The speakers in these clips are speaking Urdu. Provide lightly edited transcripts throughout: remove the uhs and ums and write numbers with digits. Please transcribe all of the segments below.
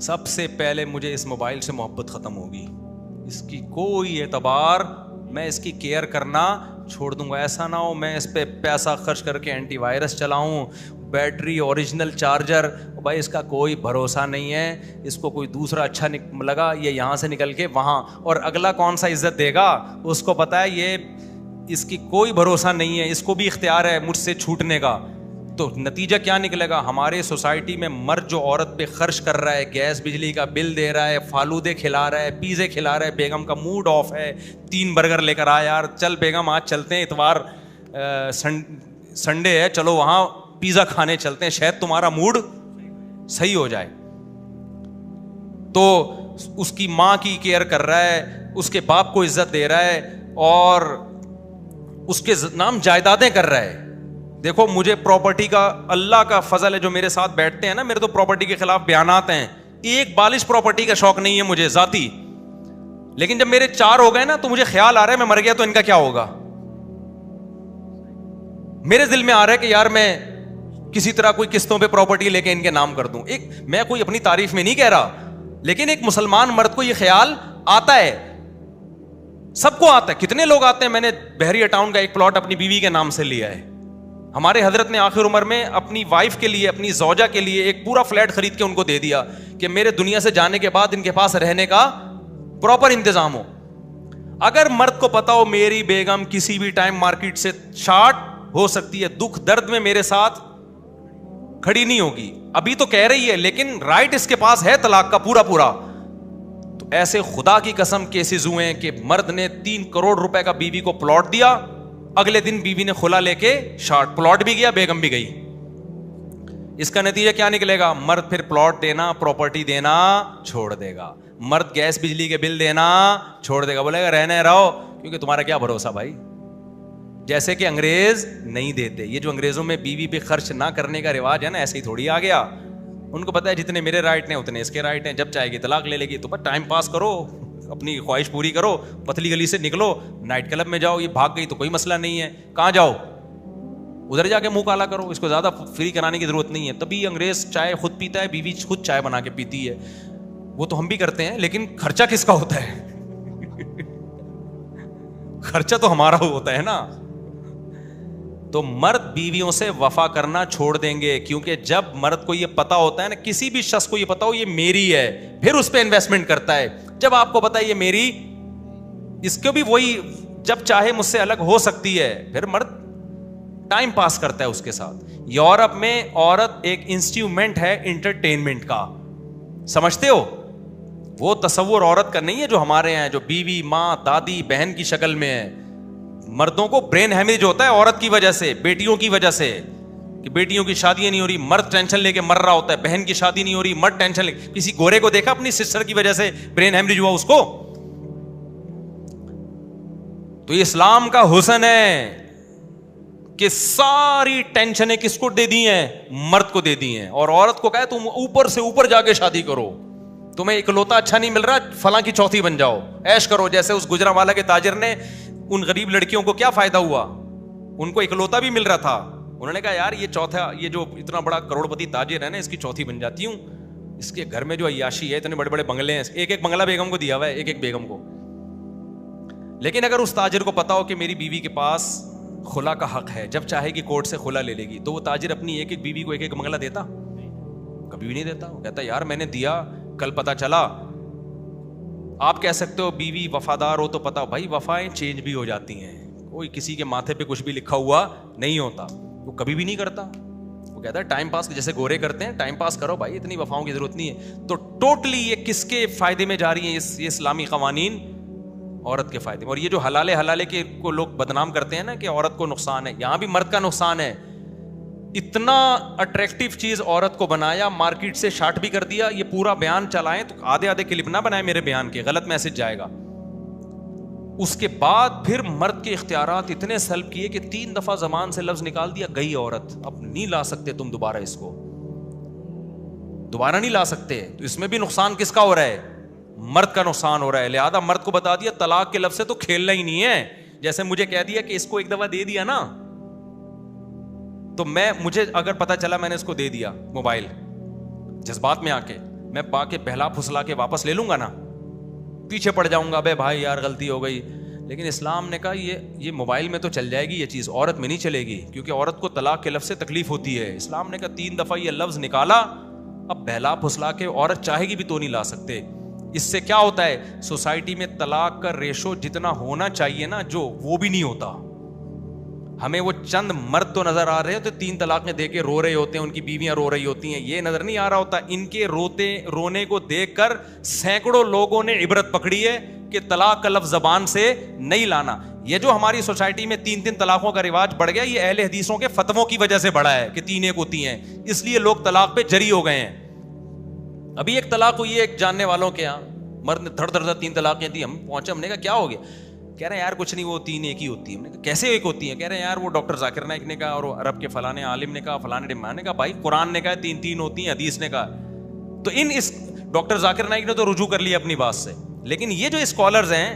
سب سے پہلے مجھے اس موبائل سے محبت ختم ہوگی, اس کی کوئی اعتبار, میں اس کی کیئر کرنا چھوڑ دوں گا. ایسا نہ ہو میں اس پہ پیسہ خرچ کر کے اینٹی وائرس چلاؤں, بیٹری اوریجنل چارجر, بھائی اس کا کوئی بھروسہ نہیں ہے, اس کو کوئی دوسرا اچھا لگا یہ یہاں سے نکل کے وہاں, اور اگلا کون سا عزت دے گا, اس کو پتا ہے یہ اس کی کوئی بھروسہ نہیں ہے, اس کو بھی اختیار ہے مجھ سے چھوٹنے کا. تو نتیجہ کیا نکلے گا, ہمارے سوسائٹی میں مرد جو عورت پہ خرچ کر رہا ہے, گیس بجلی کا بل دے رہا ہے, فالودے کھلا رہا ہے, پیزے کھلا رہا ہے, بیگم کا موڈ آف ہے, 3 برگر لے کر آ یار, چل بیگم آج چلتے ہیں, اتوار سنڈے ہے, چلو وہاں پیزا کھانے چلتے ہیں, شاید تمہارا موڈ صحیح ہو جائے. تو اس کی ماں کی کیئر کر رہا ہے, اس کے باپ کو عزت دے رہا ہے, اور اس کے نام جائیدادیں کر رہا ہے. دیکھو مجھے پراپرٹی کا اللہ کا فضل ہے, جو میرے ساتھ بیٹھتے ہیں نا, میرے تو پراپرٹی کے خلاف بیانات ہیں, ایک بالش پراپرٹی کا شوق نہیں ہے مجھے ذاتی, لیکن جب میرے 4 ہو گئے نا تو مجھے خیال آ رہا ہے میں مر گیا تو ان کا کیا ہوگا. میرے دل میں آ رہا ہے کہ یار میں کسی طرح کوئی قسطوں پہ پراپرٹی لے کے ان کے نام کر دوں. ایک میں کوئی اپنی تعریف میں نہیں کہہ رہا, لیکن ایک مسلمان مرد کو یہ خیال آتا ہے, سب کو آتا ہے. کتنے لوگ آتے ہیں, میں نے بحریہ ٹاؤن کا ایک پلاٹ اپنی بیوی کے نام سے لیا ہے. ہمارے حضرت نے آخر عمر میں اپنی وائف کے لیے, اپنی زوجہ کے لیے ایک پورا فلیٹ خرید کے ان کو دے دیا کہ میرے دنیا سے جانے کے بعد ان کے پاس رہنے کا پراپر انتظام ہو. اگر مرد کو پتا ہو میری بیگم کسی بھی ٹائم مارکیٹ سے شارٹ ہو سکتی ہے, دکھ درد میں میرے ساتھ کھڑی نہیں ہوگی, ابھی تو کہہ رہی ہے لیکن رائٹ اس کے پاس ہے طلاق کا پورا, تو ایسے خدا کی قسم کیسز ہوئے کہ مرد نے 3 کروڑ روپے کا بیوی کو پلاٹ دیا, اگلے دن بیوی نے خلا لے کے شارٹ, پلاٹ بھی گیا, بیگم بھی گئی. اس کا نتیجہ کیا نکلے گا, مرد پھر پلاٹ دینا, پراپرٹی دینا چھوڑ دے گا, مرد گیس بجلی کے بل دینا چھوڑ دے گا, بولے گا رہنے رہو, کیونکہ تمہارا کیا بھروسہ بھائی. جیسے کہ انگریز نہیں دیتے, یہ جو انگریزوں میں بیوی پہ خرچ نہ کرنے کا رواج ہے نا, ایسے ہی تھوڑی آ گیا. ان کو پتا ہے جتنے میرے رائٹ ہیں اتنے اس کے رائٹ ہیں, جب چاہے گی طلاق لے لے گی, تو بس ٹائم پاس کرو, اپنی خواہش پوری کرو, پتلی گلی سے نکلو, نائٹ کلب میں جاؤ, یہ بھاگ گئی تو کوئی مسئلہ نہیں ہے, کہاں جاؤ ادھر جا کے منہ کالا کرو, اس کو زیادہ فری کرانے کی ضرورت نہیں ہے. تبھی انگریز چائے خود پیتا ہے, بیوی خود چائے بنا کے پیتی ہے. وہ تو ہم بھی کرتے ہیں, لیکن خرچہ کس کا ہوتا ہے, خرچہ تو ہمارا ہوتا ہے نا. تو مرد بیویوں سے وفا کرنا چھوڑ دیں گے, کیونکہ جب مرد کو یہ پتا ہوتا ہے نا, کسی بھی شخص کو یہ پتا ہو یہ میری ہے, پھر اس پہ انویسٹمنٹ کرتا ہے. جب آپ کو پتا ہے یہ میری, اس کو بھی وہی جب چاہے مجھ سے الگ ہو سکتی ہے, پھر مرد ٹائم پاس کرتا ہے اس کے ساتھ. یورپ میں عورت ایک انسٹرومنٹ ہے انٹرٹینمنٹ کا, سمجھتے ہو, وہ تصور عورت کا نہیں ہے جو ہمارے ہیں, جو بیوی, ماں, دادی, بہن کی شکل میں ہے. مردوں کو برین ہیمریج ہوتا ہے عورت کی وجہ سے, بیٹیوں کی وجہ سے, کہ بیٹیوں کی شادیاں نہیں ہو رہی, مرد ٹینشن لے کے مر رہا ہوتا ہے, بہن کی شادی نہیں ہو رہی, مرد ٹینشن لے. کسی گورے کو دیکھا اپنی سسٹر کی وجہ سے برین ہیمریج ہوا اس کو؟ تو یہ اسلام کا حسن ہے کہ ساری ٹینشنیں کس کو دے دی ہیں, مرد کو دے دی ہیں, اور عورت کو کہے تم اوپر سے اوپر جا کے شادی کرو, تمہیں اکلوتا اچھا نہیں مل رہا, فلاں کی چوتھی بن جاؤ, ایش کرو. جیسے اس گجرانوالہ کے تاجر نے, ان غریب لڑکیوں کو کیا فائدہ ہوا, ان کو اکلوتا بھی مل رہا تھا, انہوں نے کہا یار یہ چوتھا, یہ جو اتنا بڑا کروڑ پتی تاجر ہے نا, اس کی چوتھی بن جاتی ہوں, اس کے گھر میں جو عیاشی ہے, اتنے بڑے بڑے بنگلے ہیں, ایک ایک بنگلہ بیگم کو دیا ہوا ہے, ایک ایک بیگم کو. لیکن اگر اس تاجر کو پتا ہو کہ میری بیوی کے پاس خلا کا حق ہے, جب چاہے گی کورٹ سے خلا لے لے گی, تو وہ تاجر اپنی ایک ایک بیوی کو ایک ایک بنگلہ دیتا؟ کبھی بھی نہیں دیتا. وہ کہتا یار میں نے دیا, کل پتا چلا. آپ کہہ سکتے ہو بیوی وفادار ہو تو پتا ہو, بھائی وفائیں چینج بھی ہو جاتی ہیں, کوئی کسی کے ماتھے پہ کچھ بھی لکھا ہوا نہیں ہوتا. وہ کبھی بھی نہیں کرتا, وہ کہتا ہے ٹائم پاس, جیسے گورے کرتے ہیں, ٹائم پاس کرو بھائی, اتنی وفاؤں کی ضرورت نہیں ہے. تو ٹوٹلی یہ کس کے فائدے میں جا رہی ہیں یہ اسلامی قوانین؟ عورت کے فائدے میں. اور یہ جو حلالے کے کو لوگ بدنام کرتے ہیں نا کہ عورت کو نقصان ہے, یہاں بھی مرد کا نقصان ہے. اتنا اٹریکٹیو چیز عورت کو بنایا, مارکیٹ سے شارٹ بھی کر دیا. یہ پورا بیان چلائیں تو آدھے کلپ نہ بنائے میرے بیان کے, غلط میسج جائے گا. اس کے بعد پھر مرد کے اختیارات اتنے سلب کیے کہ 3 دفعہ زبان سے لفظ نکال دیا, گئی عورت, اب نہیں لا سکتے تم دوبارہ, اس کو دوبارہ نہیں لا سکتے. تو اس میں بھی نقصان کس کا ہو رہا ہے؟ مرد کا نقصان ہو رہا ہے. لہذا مرد کو بتا دیا طلاق کے لفظ سے تو کھیلنا ہی نہیں ہے. جیسے مجھے کہہ دیا کہ اس کو ایک دفعہ دے دیا نا, تو مجھے اگر پتا چلا میں نے اس کو دے دیا موبائل, جذبات میں آ کے میں پا کے بہلا پھسلا کے واپس لے لوں گا نا, پیچھے پڑ جاؤں گا, بے بھائی یار غلطی ہو گئی. لیکن اسلام نے کہا یہ موبائل میں تو چل جائے گی یہ چیز, عورت میں نہیں چلے گی, کیونکہ عورت کو طلاق کے لفظ سے تکلیف ہوتی ہے. اسلام نے کہا 3 دفعہ یہ لفظ نکالا, اب بہلا پھسلا کے عورت چاہے گی بھی تو نہیں لا سکتے. اس سے کیا ہوتا ہے, سوسائٹی میں طلاق کا ریشو جتنا ہونا چاہیے نا جو, وہ بھی نہیں ہوتا. ہمیں وہ چند مرد تو نظر آ رہے ہیں تو 3 طلاقیں دے کے رو رہے ہوتے ہیں, ان کی بیویاں رو رہی ہوتی ہیں, یہ نظر نہیں آ رہا ہوتا. ان کے رونے کو دیکھ کر سینکڑوں لوگوں نے عبرت پکڑی ہے کہ طلاق کا لفظ زبان سے نہیں لانا. یہ جو ہماری سوسائٹی میں 3 طلاقوں کا رواج بڑھ گیا, یہ اہل حدیثوں کے فتووں کی وجہ سے بڑھا ہے کہ 3 ایک ہوتی ہیں, اس لیے لوگ طلاق پہ جری ہو گئے ہیں. ابھی ایک طلاق ہوئی ہے ایک جاننے والوں کے یہاں, مرد نے دھڑ دھڑ 3 طلاقیں دی. ہم پہنچے, ہم نے کہا کیا ہو گیا؟ کہہ رہے ہیں یار کچھ نہیں, وہ 3 ایک ہی ہوتی ہے. ہم نے کہا کیسے ایک ہوتی ہیں؟ کہہ رہے ہیں یار وہ ڈاکٹر ذاکر نائک نے کہا, اور عرب کے فلانے عالم نے کہا, فلانے ڈمان نے کہا. بھائی قرآن نے کہا 3 ہوتی ہیں, حدیث نے کہا. تو اس ڈاکٹر ذاکر نائک نے تو رجوع کر لیا اپنی بات سے, لیکن یہ جو اسکالرز ہیں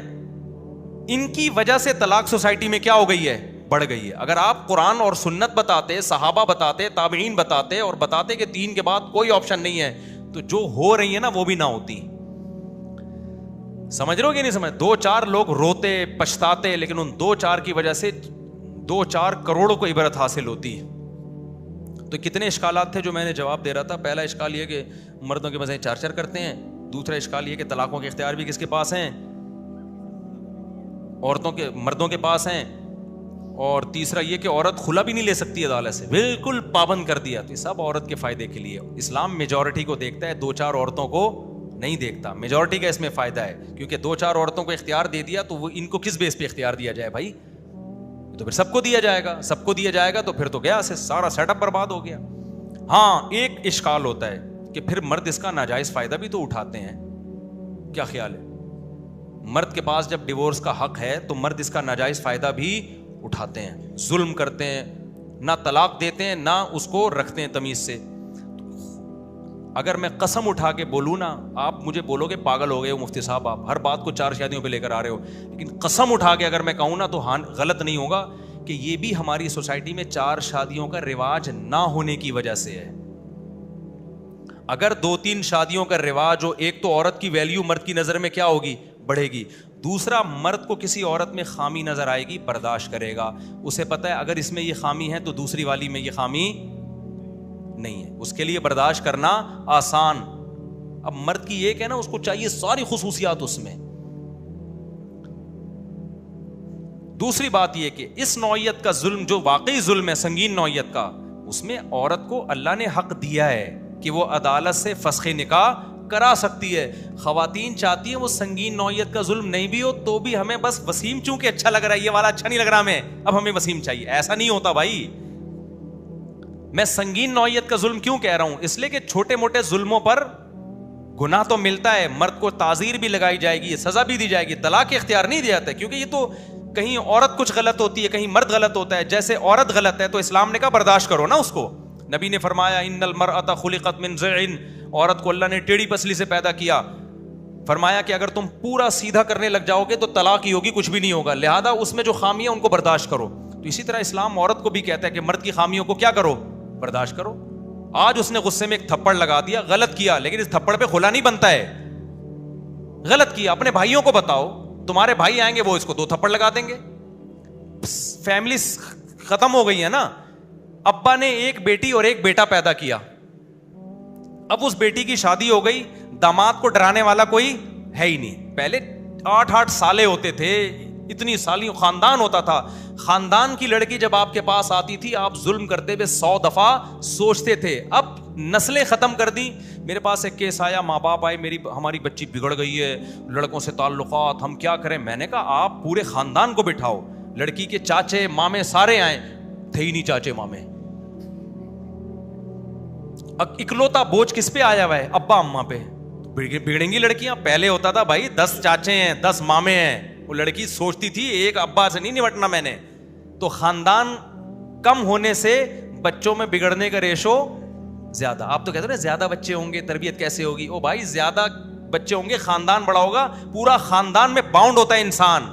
ان کی وجہ سے طلاق سوسائٹی میں کیا ہو گئی ہے, بڑھ گئی ہے. اگر آپ قرآن اور سنت بتاتے, صحابہ بتاتے, تابعین بتاتے اور بتاتے کہ 3 کے بعد کوئی آپشن نہیں ہے, تو جو ہو رہی ہے نا وہ بھی نہ ہوتی. سمجھ رہے ہو کہ نہیں سمجھ؟ 2-4 لوگ روتے پچھتاتے, لیکن ان 2-4 کی وجہ سے 2-4 کروڑوں کو عبرت حاصل ہوتی ہے. تو کتنے اشکالات تھے جو میں نے جواب دے رہا تھا. پہلا اشکال یہ کہ مردوں کے مزے 4 کرتے ہیں. دوسرا اشکال یہ کہ طلاقوں کے اختیار بھی کس کے پاس ہیں, مردوں کے پاس ہیں. اور تیسرا یہ کہ عورت خلا بھی نہیں لے سکتی عدالت سے, بالکل پابند کر دیا. تو یہ سب عورت کے فائدے کے لیے. اسلام میجورٹی کو دیکھتا ہے, 2-4 عورتوں کو نہیں دیکھتا. میجورٹی کا اس میں فائدہ ہے, کیونکہ 2-4 عورتوں کو اختیار دے دیا تو وہ ان کو کس بیس پہ اختیار دیا جائے بھائی؟ تو پھر سب کو دیا جائے گا, سب کو دیا جائے گا تو پھر تو گیا سے سارا سیٹ اپ برباد ہو گیا. ہاں ایک اشکال ہوتا ہے کہ پھر مرد اس کا ناجائز فائدہ بھی تو اٹھاتے ہیں. کیا خیال ہے؟ مرد کے پاس جب ڈیورس کا حق ہے تو مرد اس کا ناجائز فائدہ بھی اٹھاتے ہیں, ظلم کرتے ہیں, نہ طلاق دیتے ہیں نہ اس کو رکھتے ہیں تمیز سے. اگر میں قسم اٹھا کے بولوں نا, آپ مجھے بولو گے پاگل ہو گئے ہو مفتی صاحب, آپ ہر بات کو 4 شادیوں پہ لے کر آ رہے ہو. لیکن قسم اٹھا کے اگر میں کہوں نا تو غلط نہیں ہوگا کہ یہ بھی ہماری سوسائٹی میں 4 شادیوں کا رواج نہ ہونے کی وجہ سے ہے. اگر 2-3 شادیوں کا رواج ہو, ایک تو عورت کی ویلیو مرد کی نظر میں کیا ہوگی, بڑھے گی. دوسرا, مرد کو کسی عورت میں خامی نظر آئے گی, برداشت کرے گا. اسے پتہ ہے اگر اس میں یہ خامی ہے تو دوسری والی میں یہ خامی نہیں ہے, اس کے لیے برداشت کرنا آسان. اب مرد کی ایک ہے نا, اس کو چاہیے ساری خصوصیات اس میں. دوسری بات یہ کہ اس نوعیت کا ظلم جو واقعی ظلم ہے, سنگین نوعیت کا, اس میں عورت کو اللہ نے حق دیا ہے کہ وہ عدالت سے فسخ نکاح کرا سکتی ہے. خواتین چاہتی ہیں وہ سنگین نوعیت کا ظلم نہیں بھی ہو تو بھی ہمیں بس وسیم چونکہ اچھا لگ رہا ہے, یہ والا اچھا نہیں لگ رہا ہمیں, اب ہمیں وسیم چاہیے. ایسا نہیں ہوتا بھائی. میں سنگین نوعیت کا ظلم کیوں کہہ رہا ہوں, اس لیے کہ چھوٹے موٹے ظلموں پر گناہ تو ملتا ہے, مرد کو تعزیر بھی لگائی جائے گی, سزا بھی دی جائے گی, طلاق اختیار نہیں دیا جاتا, کیونکہ یہ تو کہیں عورت کچھ غلط ہوتی ہے, کہیں مرد غلط ہوتا ہے. جیسے عورت غلط ہے تو اسلام نے کہا برداشت کرو نا اس کو. نبی نے فرمایا ان المرأۃ خلقت من ضلع, عورت کو اللہ نے ٹیڑھی پسلی سے پیدا کیا. فرمایا کہ اگر تم پورا سیدھا کرنے لگ جاؤ گے تو طلاق ہی ہوگی, کچھ بھی نہیں ہوگا. لہذا اس میں جو خامی ہے ان کو برداشت کرو. تو اسی طرح اسلام عورت کو بھی کہتا ہے کہ مرد کی خامیوں کو کیا کرو, برداشت کرو. آج اس نے غصے میں ایک تھپڑ لگا دیا, غلط کیا, لیکن اس تھپڑ پہ خلا نہیں بنتا ہے. غلط کیا, اپنے بھائیوں کو بتاؤ, تمہارے بھائی آئیں گے وہ اس کو 2 تھپڑ لگا دیں گے. فیملی ختم ہو گئی ہے نا. ابا نے ایک بیٹی اور ایک بیٹا پیدا کیا, اب اس بیٹی کی شادی ہو گئی, داماد کو ڈرانے والا کوئی ہے ہی نہیں. پہلے 8 سالے ہوتے تھے, اتنی سالیوں خاندان ہوتا تھا. خاندان کی لڑکی جب آپ کے پاس آتی تھی آپ ظلم کرتے ہوئے 100 دفعہ سوچتے تھے. اب نسلیں ختم کر دی. میرے پاس ایک کیس آیا, ماں باپ آئے, ہماری بچی بگڑ گئی ہے, لڑکوں سے تعلقات, ہم کیا کریں. میں نے کہا آپ پورے خاندان کو بٹھاؤ, لڑکی کے چاچے مامے سارے آئیں. تھے ہی نہیں چاچے مامے. اکلوتا بوجھ کس پہ آیا ہوا ہے, ابا اماں پہ. بگڑیں گی لڑکیاں. پہلے ہوتا تھا بھائی 10 چاچے ہیں 10 مامے ہیں, وہ لڑکی سوچتی تھی ایک ابا سے نہیں نمٹنا میں نے. تو خاندان کم ہونے سے بچوں میں بگڑنے کا ریشو زیادہ. آپ تو کہتے ہیں زیادہ بچے ہوں گے تربیت کیسے ہوگی. او بھائی زیادہ بچے ہوں گے خاندان بڑا ہوگا, پورا خاندان میں باؤنڈ ہوتا ہے انسان.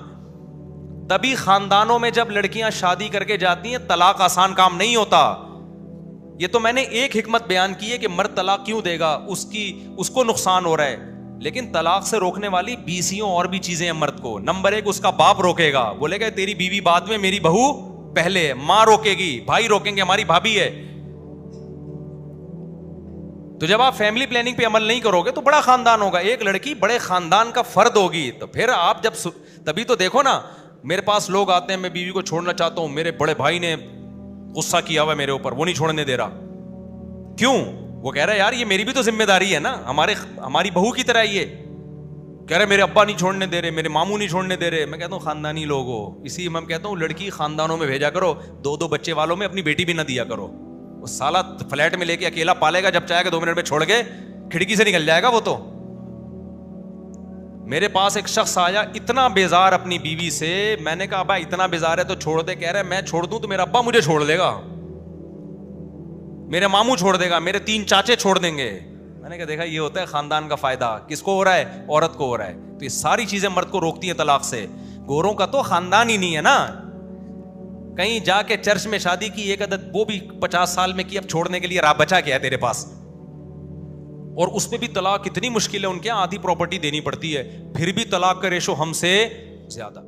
تبھی خاندانوں میں جب لڑکیاں شادی کر کے جاتی ہیں طلاق آسان کام نہیں ہوتا. یہ تو میں نے ایک حکمت بیان کی ہے کہ مرد طلاق کیوں دے گا, اس کو نقصان ہو رہا ہے, لیکن طلاق سے روکنے والی 20 اور بھی چیزیں ہیں مرد کو. نمبر 1, اس کا باپ روکے گا, بولے گا تیری بیوی بعد میں, میری بہو پہلے ہے. ماں روکے گی, بھائی روکیں گے, ہماری بھابھی ہے. تو جب آپ فیملی پلاننگ پہ عمل نہیں کرو گے تو بڑا خاندان ہوگا, ایک لڑکی بڑے خاندان کا فرد ہوگی. تو پھر آپ جب, تبھی تو دیکھو نا, میرے پاس لوگ آتے ہیں, میں بیوی کو چھوڑنا چاہتا ہوں, میرے بڑے بھائی نے غصہ کیا ہوا میرے اوپر, وہ نہیں چھوڑنے دے رہا. کیوں؟ وہ کہہ رہا ہے یار یہ میری بھی تو ذمہ داری ہے نا, ہماری بہو کی طرح. یہ کہہ رہے میرے ابا نہیں چھوڑنے دے رہے, میرے ماموں نہیں چھوڑنے دے رہے. میں کہتا ہوں خاندانی لوگ ہو, اسی میں کہتا ہوں لڑکی خاندانوں میں بھیجا کرو, 2 بچے والوں میں اپنی بیٹی بھی نہ دیا کرو. وہ سالہ فلیٹ میں لے کے اکیلا پالے گا, جب چاہے گا 2 منٹ میں چھوڑ کے کھڑکی سے نکل جائے گا وہ. تو میرے پاس ایک شخص آیا اتنا بیزار اپنی بیوی سے, میں نے کہا بھائی اتنا بیزار ہے تو چھوڑ دے. کہہ رہا ہے میں چھوڑ دوں تو میرا ابا مجھے چھوڑ دے گا, میرے ماموں چھوڑ دے گا, میرے 3 چاچے چھوڑ دیں گے. میں نے کہا دیکھا یہ ہوتا ہے خاندان کا فائدہ. کس کو ہو رہا ہے؟ عورت کو ہو رہا ہے. تو یہ ساری چیزیں مرد کو روکتی ہیں طلاق سے. گوروں کا تو خاندان ہی نہیں ہے نا, کہیں جا کے چرچ میں شادی کی ایک عدد, وہ بھی 50 سال میں کی, اب چھوڑنے کے لیے راہ بچا کیا ہے تیرے پاس, اور اس پہ بھی طلاق کتنی مشکل ہے, ان کے آدھی پراپرٹی دینی پڑتی ہے, پھر بھی طلاق کا ریشو ہم سے زیادہ.